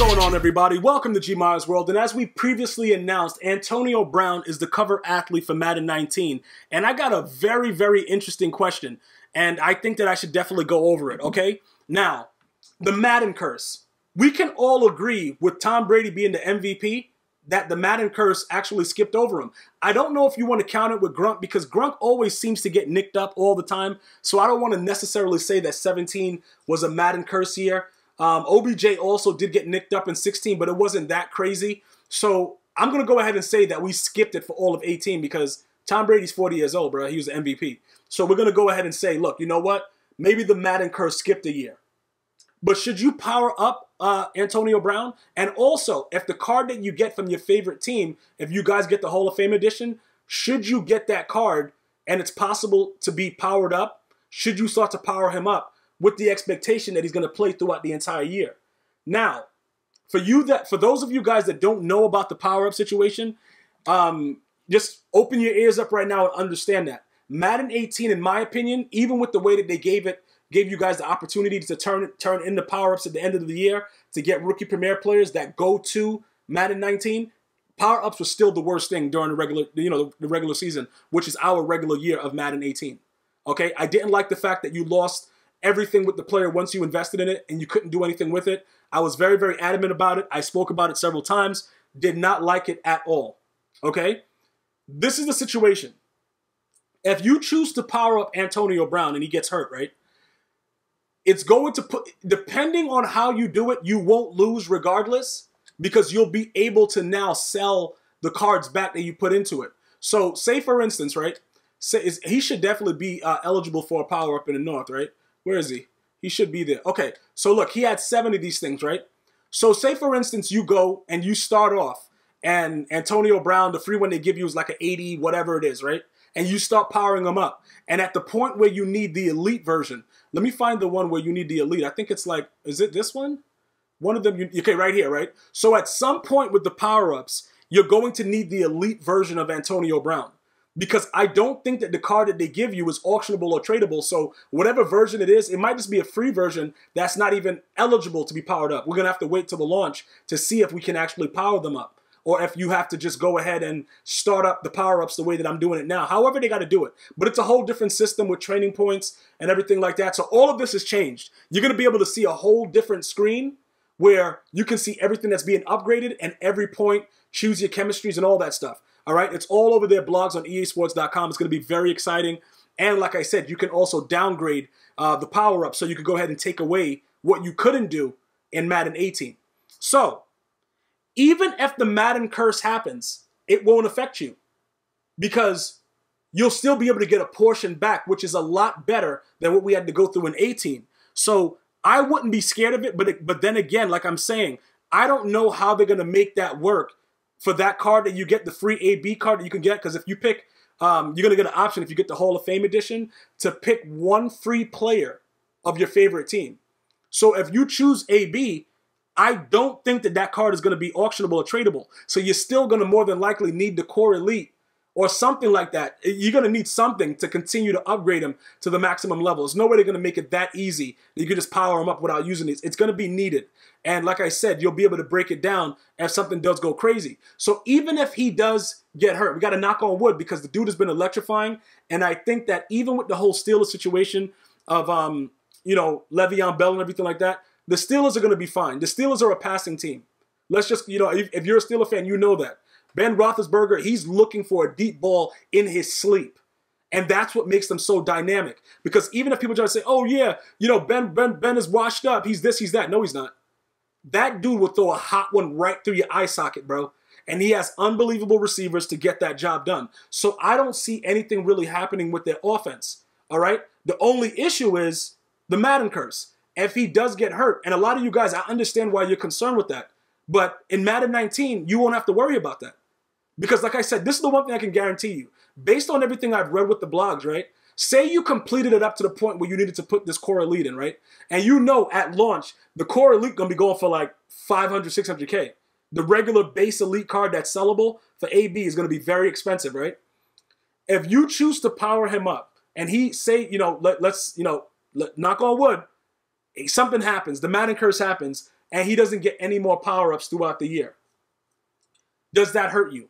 going on, everybody? Welcome to GmiasWorld, and as we previously announced, Antonio Brown is the cover athlete for Madden 19, and I got a very, very interesting question, and I think that I should definitely go over it, okay? Now, the Madden curse. We can all agree with Tom Brady being the MVP that the Madden curse actually skipped over him. I don't know if you want to count it with Gronk, because Gronk always seems to get nicked up all the time, so I don't want to necessarily say that 17 was a Madden curse year. OBJ also did get nicked up in 16, but it wasn't that crazy. So I'm going to go ahead and say that we skipped it for all of 18 because Tom Brady's 40 years old, bro. He was the MVP. So we're going to go ahead and say, look, you know what? Maybe the Madden curse skipped a year. But should you power up Antonio Brown? And also, if the card that you get from your favorite team, if you guys get the Hall of Fame edition, should you get that card and it's possible to be powered up? Should you start to power him up with the expectation that he's going to play throughout the entire year? Now, for those of you guys that don't know about the power-up situation, just open your ears up right now and understand that. Madden 18, in my opinion, even with the way that they gave you guys the opportunity to turn into power-ups at the end of the year to get rookie premier players that go to Madden 19, power-ups was still the worst thing during the regular season, which is our regular year of Madden 18. Okay, I didn't like the fact that you lost everything with the player once you invested in it and you couldn't do anything with it. I was very, very adamant about it. I spoke about it several times. Did not like it at all. Okay? This is the situation. If you choose to power up Antonio Brown and he gets hurt, right? It's going to put, depending on how you do it, you won't lose regardless because you'll be able to now sell the cards back that you put into it. So say for instance, right? He should definitely be eligible for a power up in the North, right? Where is he? He should be there. Okay, so look, he had 7 of these things, right? So say, for instance, you go and you start off and Antonio Brown, the free one they give you is like an 80, whatever it is, right? And you start powering them up. And at the point where you need the elite version, let me find the one where you need the elite. I think it's like, is it this one? One of them, okay, right here, right? So at some point with the power-ups, you're going to need the elite version of Antonio Brown. Because I don't think that the card that they give you is auctionable or tradable. So whatever version it is, it might just be a free version that's not even eligible to be powered up. We're going to have to wait till the launch to see if we can actually power them up. Or if you have to just go ahead and start up the power-ups the way that I'm doing it now. However they got to do it. But it's a whole different system with training points and everything like that. So all of this has changed. You're going to be able to see a whole different screen where you can see everything that's being upgraded and every point, choose your chemistries and all that stuff. All right, it's all over their blogs on easports.com. It's going to be very exciting. And like I said, you can also downgrade the power-up so you can go ahead and take away what you couldn't do in Madden 18. So even if the Madden curse happens, it won't affect you because you'll still be able to get a portion back, which is a lot better than what we had to go through in 18. So I wouldn't be scared of it, but then again, like I'm saying, I don't know how they're going to make that work for that card that you get, the free AB card that you can get, because if you pick, you're going to get an option if you get the Hall of Fame edition to pick one free player of your favorite team. So if you choose AB, I don't think that that card is going to be auctionable or tradable. So you're still going to more than likely need the Core Elite or something like that. You're going to need something to continue to upgrade them to the maximum level. There's no way they're going to make it that easy that you can just power them up without using these. It's going to be needed. And like I said, you'll be able to break it down if something does go crazy. So even if he does get hurt, we got to knock on wood because the dude has been electrifying. And I think that even with the whole Steelers situation of, Le'Veon Bell and everything like that, the Steelers are going to be fine. The Steelers are a passing team. Let's just, if you're a Steelers fan, you know that. Ben Roethlisberger, he's looking for a deep ball in his sleep. And that's what makes them so dynamic. Because even if people try to say, oh yeah, Ben is washed up, he's this, he's that. No, he's not. That dude will throw a hot one right through your eye socket, bro. And he has unbelievable receivers to get that job done. So I don't see anything really happening with their offense, all right? The only issue is the Madden curse. If he does get hurt, and a lot of you guys, I understand why you're concerned with that. But in Madden 19, you won't have to worry about that. Because like I said, this is the one thing I can guarantee you. Based on everything I've read with the blogs, right? Say you completed it up to the point where you needed to put this Core Elite in, right? And you know at launch, the Core Elite going to be going for like 500, 600K. The regular base Elite card that's sellable for AB is going to be very expensive, right? If you choose to power him up and he say, let's knock on wood, something happens, the Madden curse happens, and he doesn't get any more power-ups throughout the year. Does that hurt you?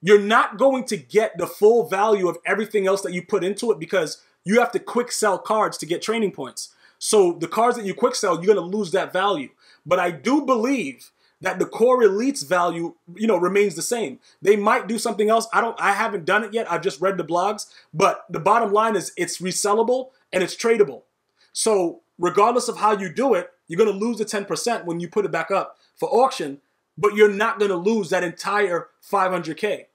You're not going to get the full value of everything else that you put into it because you have to quick sell cards to get training points. So the cards that you quick sell, you're going to lose that value. But I do believe that the core elites value, remains the same. They might do something else. I haven't done it yet. I've just read the blogs. But the bottom line is it's resellable and it's tradable. So regardless of how you do it, you're going to lose the 10% when you put it back up for auction, but you're not going to lose that entire 500K.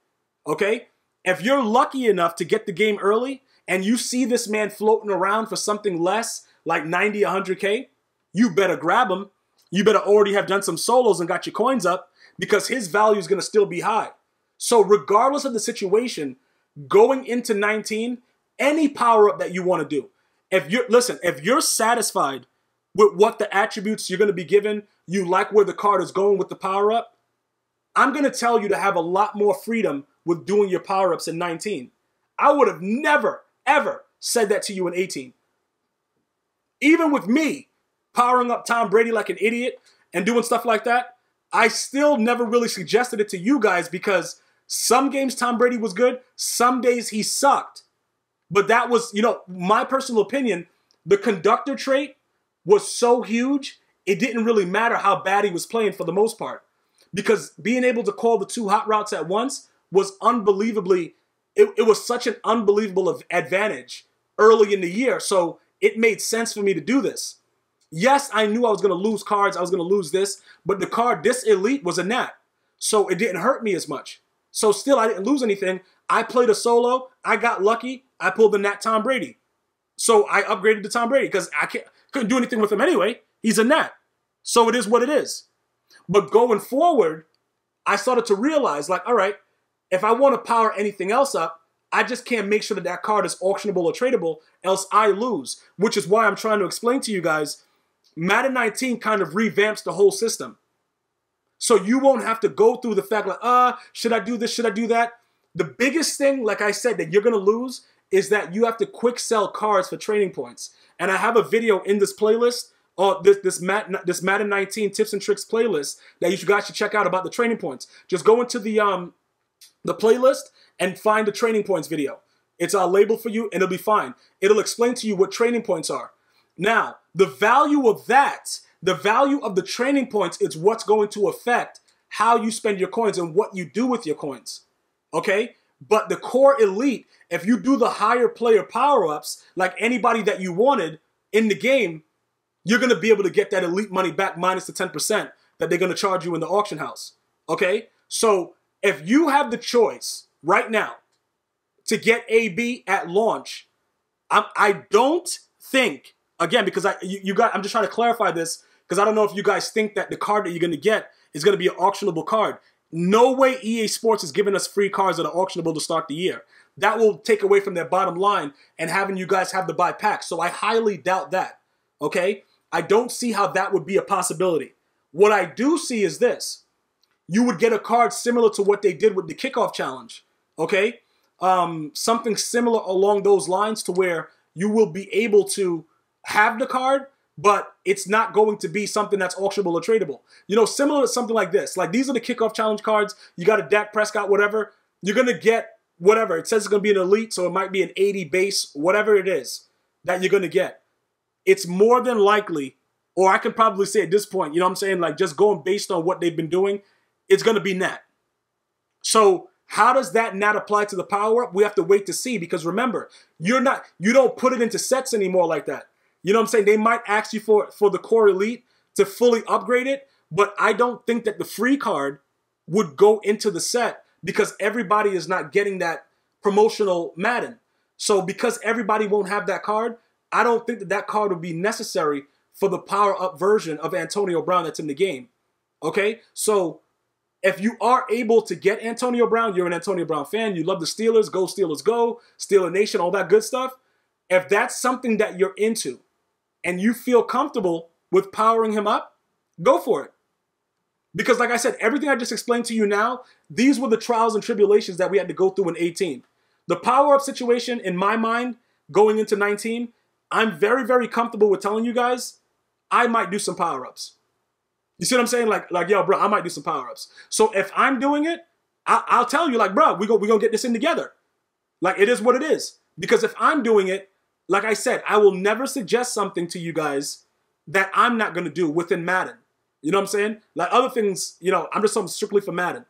Okay? If you're lucky enough to get the game early and you see this man floating around for something less, like 90, 100K, you better grab him. You better already have done some solos and got your coins up because his value is going to still be high. So regardless of the situation, going into 19, any power up that you want to do, if you're satisfied with what the attributes you're going to be given, you like where the card is going with the power up, I'm going to tell you to have a lot more freedom with doing your power ups in 19. I would have never, ever said that to you in 18. Even with me powering up Tom Brady like an idiot and doing stuff like that, I still never really suggested it to you guys because some games Tom Brady was good, some days he sucked. But that was, my personal opinion, the conductor trait was so huge, it didn't really matter how bad he was playing for the most part. Because being able to call the two hot routes at once was unbelievably, it was such an unbelievable advantage early in the year. So it made sense for me to do this. Yes, I knew I was going to lose cards. I was going to lose this. But the card, this elite, was a nat. So it didn't hurt me as much. So still, I didn't lose anything. I played a solo. I got lucky. I pulled the nat Tom Brady. So I upgraded to Tom Brady because couldn't do anything with him anyway. He's a nat. So it is what it is. But going forward, I started to realize, like, all right, if I want to power anything else up, I just can't make sure that that card is auctionable or tradable, else I lose. Which is why I'm trying to explain to you guys, Madden 19 kind of revamps the whole system. So you won't have to go through the fact like, should I do this? Should I do that? The biggest thing, like I said, that you're going to lose is that you have to quick sell cards for training points. And I have a video in this playlist, this Madden 19 tips and tricks playlist that you guys should check out about the training points. Just go into the playlist and find the training points video. It's labeled for you and it'll be fine. It'll explain to you what training points are. Now, the value of that, the value of the training points is what's going to affect how you spend your coins and what you do with your coins. Okay? But the core elite, if you do the higher player power-ups, like anybody that you wanted in the game, you're going to be able to get that elite money back minus the 10% that they're going to charge you in the auction house. Okay? So if you have the choice right now to get AB at launch, I don't think, again, because I'm just trying to clarify this, because I don't know if you guys think that the card that you're going to get is going to be an auctionable card. No way EA Sports is giving us free cards that are auctionable to start the year. That will take away from their bottom line and having you guys have to buy packs. So I highly doubt that. Okay? I don't see how that would be a possibility. What I do see is this. You would get a card similar to what they did with the kickoff challenge. Okay? Something similar along those lines to where you will be able to have the card, but it's not going to be something that's auctionable or tradable. Similar to something like this. Like, these are the kickoff challenge cards. You got a Dak Prescott, whatever. You're going to get whatever. It says it's going to be an elite, so it might be an 80 base, whatever it is that you're going to get. It's more than likely, or I can probably say at this point, like just going based on what they've been doing, it's going to be nat. So how does that nat apply to the power up? We have to wait to see, because remember, you don't put it into sets anymore like that. You know what I'm saying? They might ask you for the core elite to fully upgrade it, but I don't think that the free card would go into the set because everybody is not getting that promotional Madden. So because everybody won't have that card, I don't think that card would be necessary for the power-up version of Antonio Brown that's in the game. Okay? So if you are able to get Antonio Brown, you're an Antonio Brown fan, you love the Steelers, go Steelers go, Steeler Nation, all that good stuff. If that's something that you're into and you feel comfortable with powering him up, go for it. Because like I said, everything I just explained to you now, these were the trials and tribulations that we had to go through in 18. The power-up situation, in my mind, going into 19, I'm very, very comfortable with telling you guys, I might do some power-ups. You see what I'm saying? Like, yo, bro, I might do some power-ups. So if I'm doing it, I'll tell you, like, bro, we gonna get this in together. Like, it is what it is. Because if I'm doing it, like I said, I will never suggest something to you guys that I'm not gonna do within Madden. You know what I'm saying? Like other things, you know, I'm just something strictly for Madden.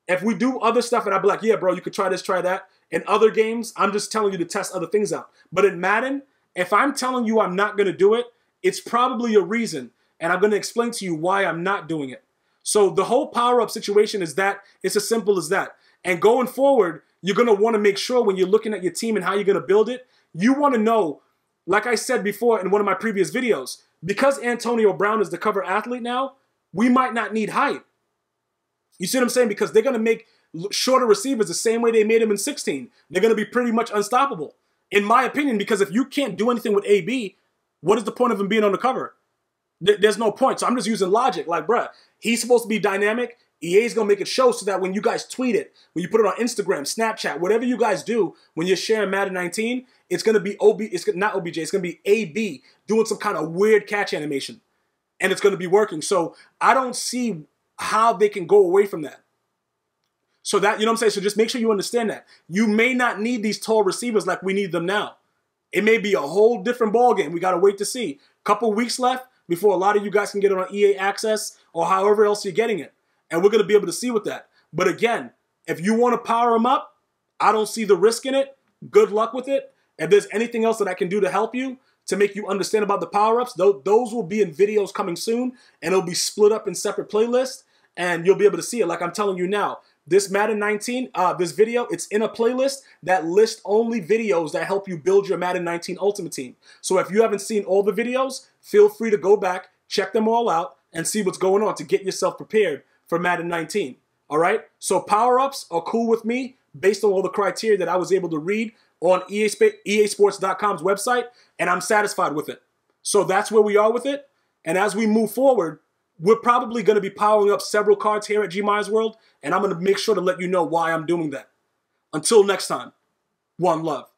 If we do other stuff and I'd be like, yeah, bro, you could try this, try that. In other games, I'm just telling you to test other things out. But in Madden, if I'm telling you I'm not gonna do it, it's probably a reason. And I'm gonna explain to you why I'm not doing it. So the whole power-up situation is that, it's as simple as that. And going forward, you're gonna wanna make sure when you're looking at your team and how you're gonna build it, you wanna know, like I said before in one of my previous videos, because Antonio Brown is the cover athlete now, we might not need height. You see what I'm saying? Because they're gonna make shorter receivers the same way they made him in 16. They're gonna be pretty much unstoppable, in my opinion, because if you can't do anything with AB, what is the point of him being on the cover? There's no point. So I'm just using logic. Like, bruh, he's supposed to be dynamic. EA's going to make it show so that when you guys tweet it, when you put it on Instagram, Snapchat, whatever you guys do, when you're sharing Madden 19, it's going to be it's not OBJ, it's going to be AB doing some kind of weird catch animation. And it's going to be working. So I don't see how they can go away from that. So that, you know what I'm saying? So just make sure you understand that. You may not need these tall receivers like we need them now. It may be a whole different ballgame. We got to wait to see. Couple weeks left before a lot of you guys can get it on EA Access or however else you're getting it. And we're going to be able to see with that. But again, if you want to power them up, I don't see the risk in it. Good luck with it. If there's anything else that I can do to help you, to make you understand about the power-ups, those will be in videos coming soon. And it'll be split up in separate playlists. And you'll be able to see it like I'm telling you now. This Madden 19, this video, it's in a playlist that lists only videos that help you build your Madden 19 Ultimate Team. So if you haven't seen all the videos, feel free to go back, check them all out, and see what's going on to get yourself prepared for Madden 19. All right? So power-ups are cool with me based on all the criteria that I was able to read on EASports.com's website, and I'm satisfied with it. So that's where we are with it. And as we move forward, we're probably going to be powering up several cards here at GmiasWorld, and I'm going to make sure to let you know why I'm doing that. Until next time, one love.